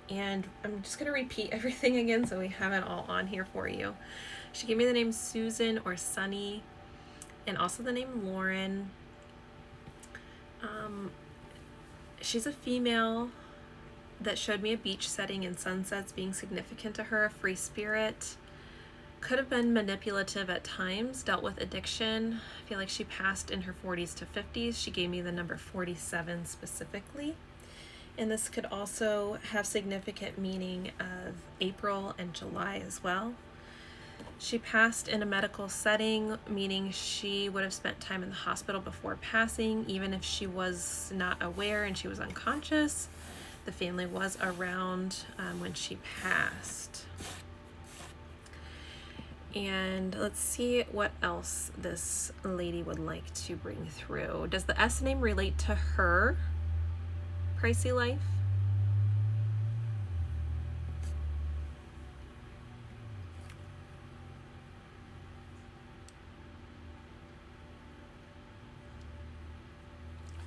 And I'm just going to repeat everything again so we have it all on here for you. She gave me the name Susan or Sunny, and also the name Lauren. She's a female that showed me a beach setting and sunsets being significant to her, a free spirit. Could have been manipulative at times, dealt with addiction. I feel like she passed in her 40s to 50s. She gave me the number 47 specifically. And this could also have significant meaning of April and July as well. She passed in a medical setting, meaning she would have spent time in the hospital before passing, even if she was not aware and she was unconscious. The family was around when she passed. And let's see what else this lady would like to bring through. Does the S name relate to her? PriceyLife?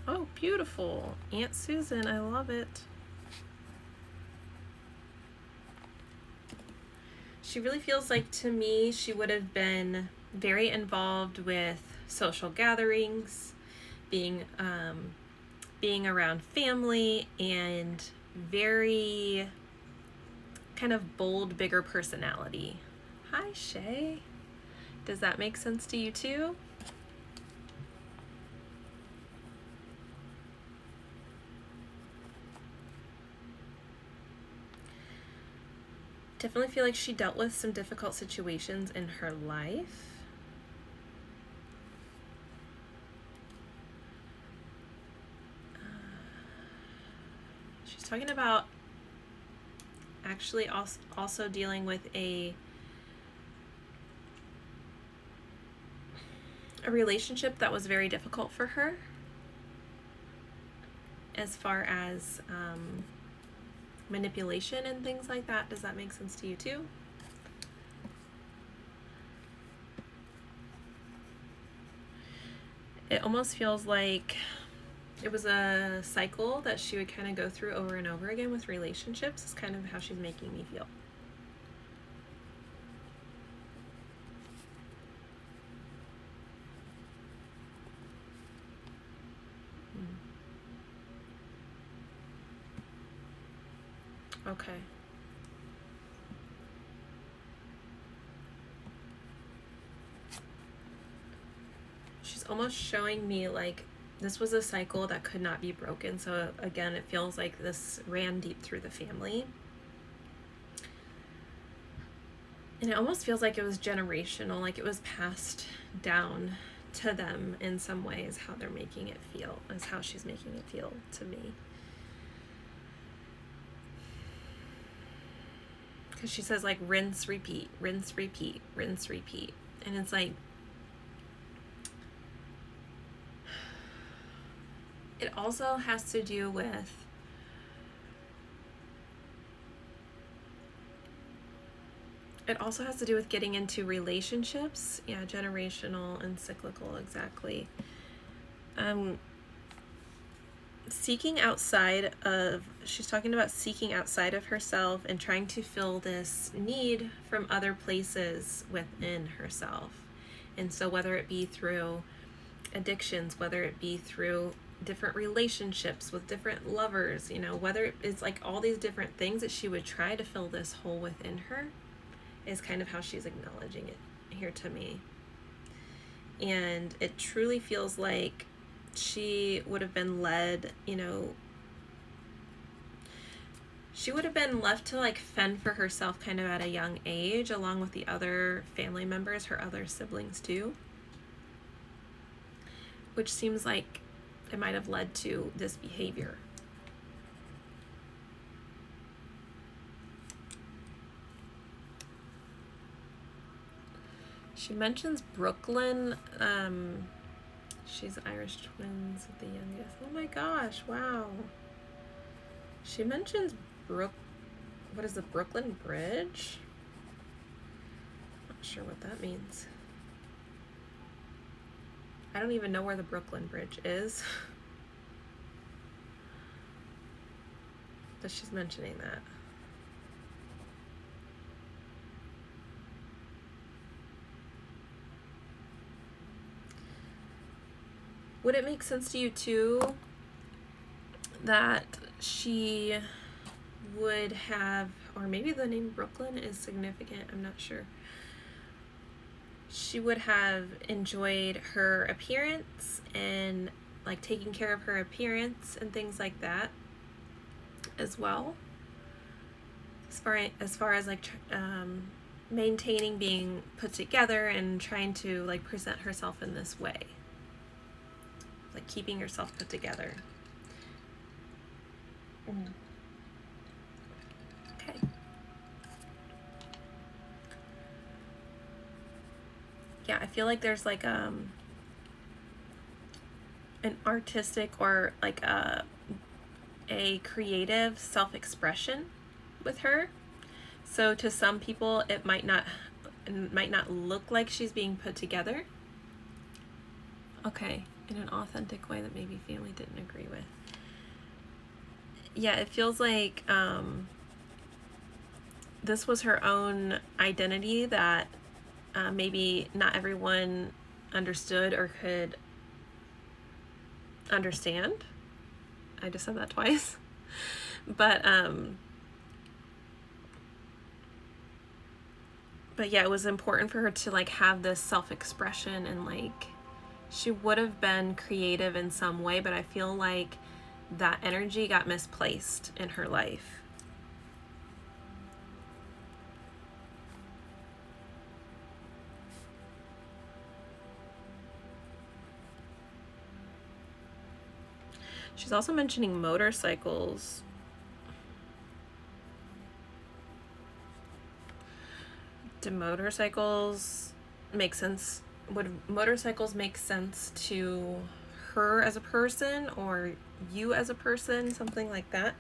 Oh, beautiful. Aunt Susan, I love it. She really feels like, to me, she would have been very involved with social gatherings, being around family, and very kind of bold, bigger personality. Hi, Shay. Does that make sense to you too? Definitely feel like she dealt with some difficult situations in her life. She's talking about actually also dealing with a relationship that was very difficult for her, as far as manipulation and things like that. Does that make sense to you too? It almost feels like it was a cycle that she would kind of go through over and over again with relationships. Is kind of how she's making me feel. Okay. She's almost showing me like this was a cycle that could not be broken. So again, it feels like this ran deep through the family. And it almost feels like it was generational, like it was passed down to them in some ways. How they're making it feel is how she's making it feel to me. Because she says like rinse, repeat, rinse, repeat, rinse, repeat. And it's like, it also has to do with getting into relationships. Yeah, generational and cyclical, exactly. Seeking outside of, she's talking about seeking outside of herself and trying to fill this need from other places within herself. And so whether it be through addictions, whether it be through different relationships with different lovers, you know, whether it's like all these different things that she would try to fill this hole within her, is kind of how she's acknowledging it here to me. And it truly feels like she would have been led, you know, she would have been left to like fend for herself kind of at a young age, along with the other family members, her other siblings too, which seems like it might have led to this behavior. She mentions Brooklyn. She's Irish twins with the youngest. Oh my gosh, wow. She mentions what is the Brooklyn Bridge? Not sure what that means. I don't even know where the Brooklyn Bridge is. But she's mentioning that. Would it make sense to you too that she would have, or maybe the name Brooklyn is significant, I'm not sure. She would have enjoyed her appearance and like taking care of her appearance and things like that as well. As far as like maintaining being put together and trying to like present herself in this way, like keeping herself put together. Okay. Yeah, I feel like there's like an artistic or like a creative self-expression with her. So to some people it might not look like she's being put together. Okay, in an authentic way that maybe family didn't agree with. Yeah, it feels like this was her own identity that maybe not everyone understood or could understand. I just said that twice. But yeah, it was important for her to like have this self-expression, and like she would have been creative in some way, but I feel like that energy got misplaced in her life. She's also mentioning motorcycles. Do motorcycles make sense? Would motorcycles make sense to her as a person or you as a person? Something like that.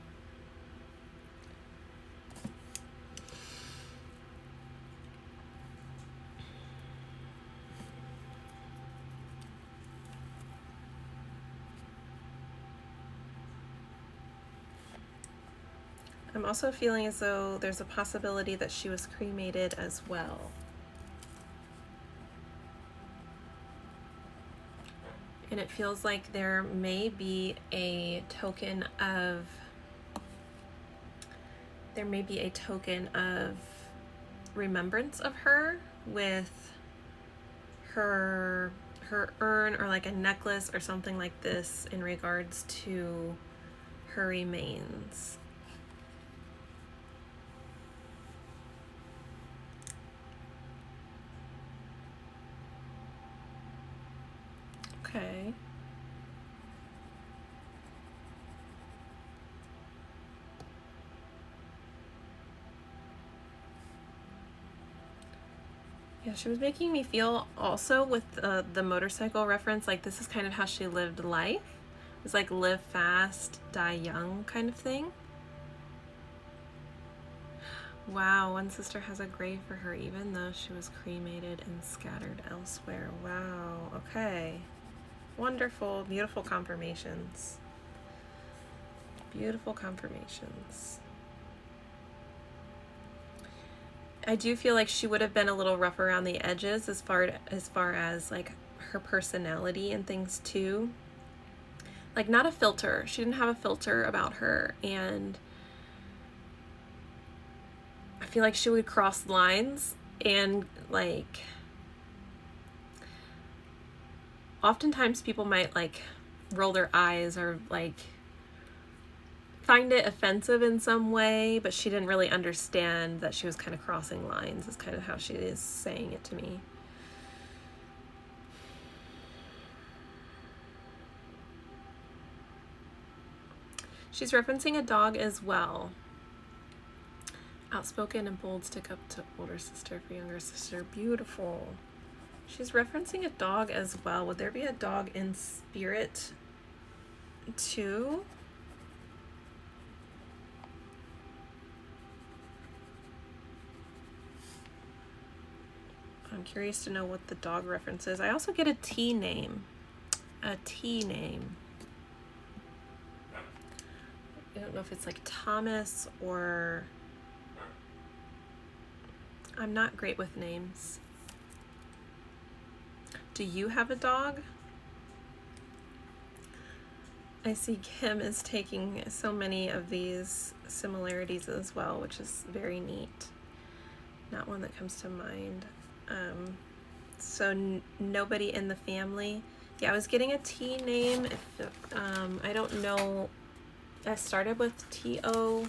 I'm also feeling as though there's a possibility that she was cremated as well. And it feels like there may be a token of remembrance of her with her urn or like a necklace or something like this in regards to her remains. Okay. Yeah, she was making me feel also with the motorcycle reference, like this is kind of how she lived life. It was like live fast, die young kind of thing. Wow, one sister has a grave for her even though she was cremated and scattered elsewhere. Wow, okay. Wonderful, beautiful confirmations. Beautiful confirmations. I do feel like she would have been a little rough around the edges as far as like her personality and things too. Like not a filter. She didn't have a filter about her, and I feel like she would cross lines, and like oftentimes people might like roll their eyes or like find it offensive in some way, but she didn't really understand that she was kind of crossing lines, is kind of how she is saying it to me. She's referencing a dog as well. Outspoken and bold, stick up to older sister for younger sister. Beautiful. She's referencing a dog as well. Would there be a dog in spirit too? I'm curious to know what the dog reference is. I also get a T name. A T name. I don't know if it's like Thomas or... I'm not great with names. Do you have a dog? I see Kim is taking so many of these similarities as well, which is very neat. Not one that comes to mind. So nobody in the family. Yeah, I was getting a T name. I don't know. I started with T-O,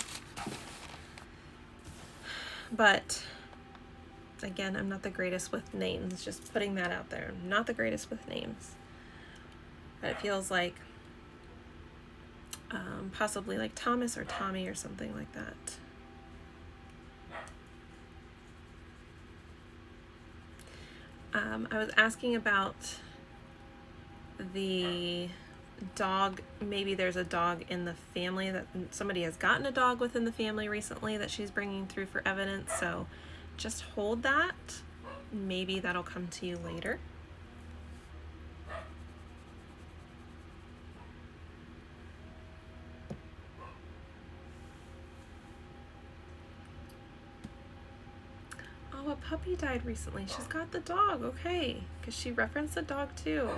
but again, I'm not the greatest with names. Just putting that out there. I'm not the greatest with names. But it feels like possibly like Thomas or Tommy or something like that. I was asking about the dog. Maybe there's a dog in the family, that somebody has gotten a dog within the family recently that she's bringing through for evidence. So just hold that. Maybe that'll come to you later. Oh, a puppy died recently. She's got the dog. Okay, because she referenced the dog too.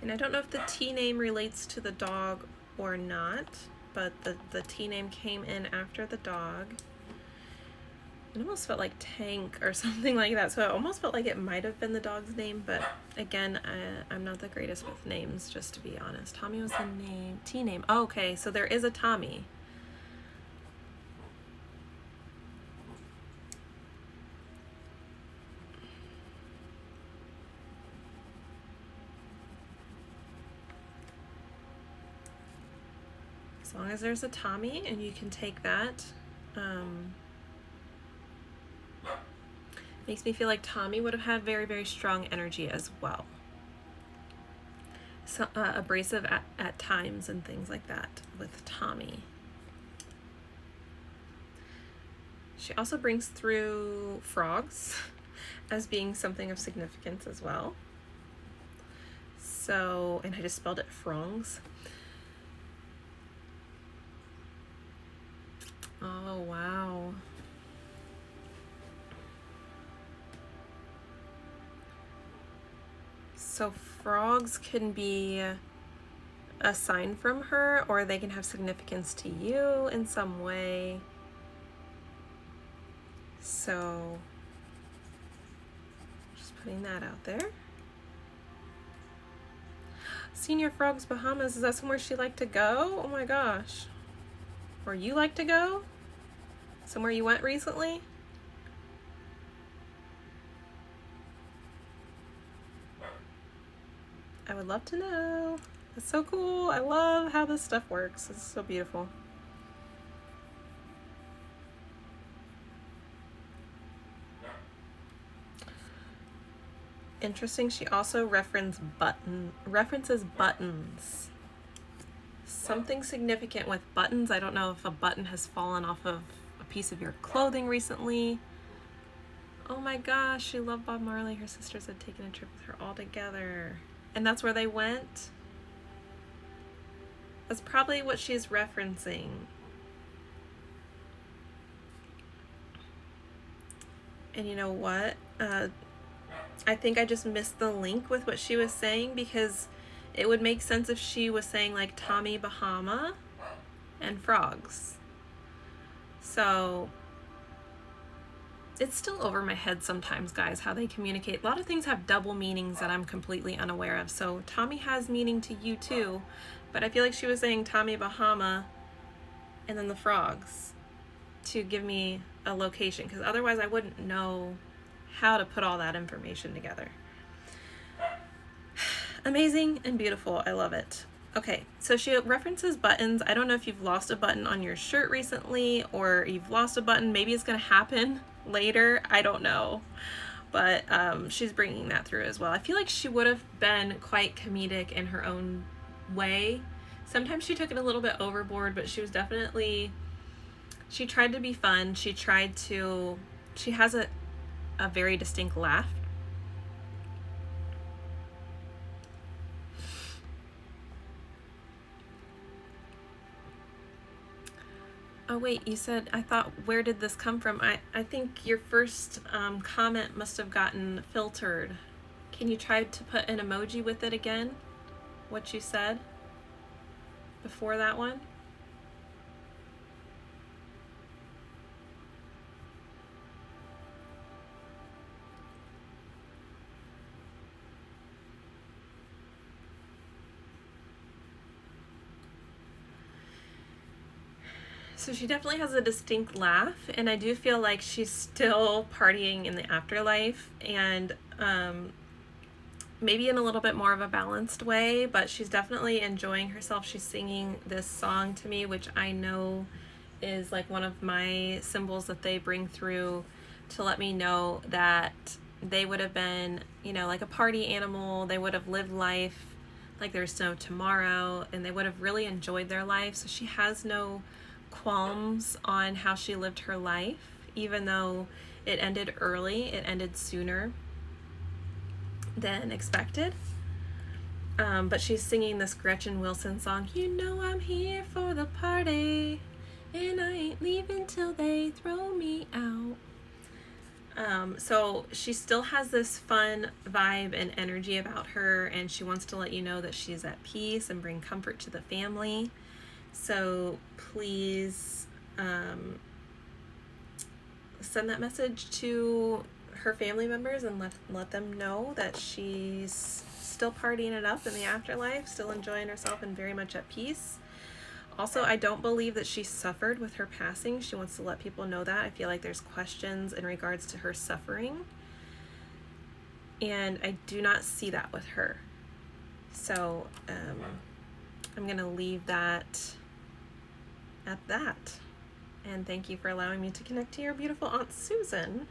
And I don't know if the T name relates to the dog or not, but the T name came in after the dog. It almost felt like Tank or something like that, so it almost felt like it might have been the dog's name, but again, I'm not the greatest with names, just to be honest. Tommy was the name, T name. Oh, okay, so there is a Tommy. As long as there's a Tommy and you can take that, makes me feel like Tommy would have had very, very strong energy as well. So, abrasive at times and things like that with Tommy. She also brings through frogs as being something of significance as well. So, and I just spelled it frongs. Oh, wow. So frogs can be a sign from her, or they can have significance to you in some way. So just putting that out there. Senior Frogs Bahamas, is that somewhere she liked to go? Oh my gosh. Or you like to go? Somewhere you went recently? I would love to know. That's so cool. I love how this stuff works. It's so beautiful. Interesting. She also references buttons. Something significant with buttons. I don't know if a button has fallen off of a piece of your clothing recently. Oh my gosh, she loved Bob Marley. Her sisters had taken a trip with her all together. And that's where they went? That's probably what she's referencing. And you know what? I think I just missed the link with what she was saying, because it would make sense if she was saying like Tommy Bahama and frogs. So it's still over my head sometimes, guys, how they communicate. A lot of things have double meanings that I'm completely unaware of. So Tommy has meaning to you too, but I feel like she was saying Tommy Bahama and then the frogs to give me a location, because otherwise I wouldn't know how to put all that information together. Amazing and beautiful. I love it. Okay, so she references buttons. I don't know if you've lost a button on your shirt recently, or you've lost a button. Maybe it's going to happen later. I don't know. But she's bringing that through as well. I feel like she would have been quite comedic in her own way. Sometimes she took it a little bit overboard, but she was definitely, she tried to be fun. She has a very distinct laugh. Oh, wait, you said, I thought, where did this come from? I think your first comment must have gotten filtered. Can you try to put an emoji with it again? What you said before that one? So she definitely has a distinct laugh, and I do feel like she's still partying in the afterlife, and maybe in a little bit more of a balanced way, but she's definitely enjoying herself. She's singing this song to me, which I know is like one of my symbols that they bring through to let me know that they would have been, you know, like a party animal. They would have lived life like there's no tomorrow, and they would have really enjoyed their life. So she has no qualms on how she lived her life, even though it ended early, it ended sooner than expected. But she's singing this Gretchen Wilson song, you know I'm here for the party, and I ain't leaving till they throw me out. So she still has this fun vibe and energy about her, and she wants to let you know that she's at peace and bring comfort to the family. So please send that message to her family members and let them know that she's still partying it up in the afterlife, still enjoying herself and very much at peace. Also, I don't believe that she suffered with her passing. She wants to let people know that. I feel like there's questions in regards to her suffering, and I do not see that with her. So I'm going to leave that at that. And thank you for allowing me to connect to your beautiful Aunt Susan.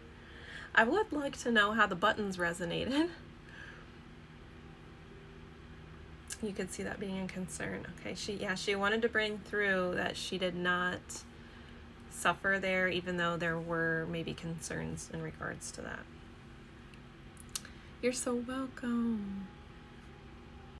I would like to know how the buttons resonated. You could see that being a concern. Okay, she wanted to bring through that she did not suffer there, even though there were maybe concerns in regards to that. You're so welcome.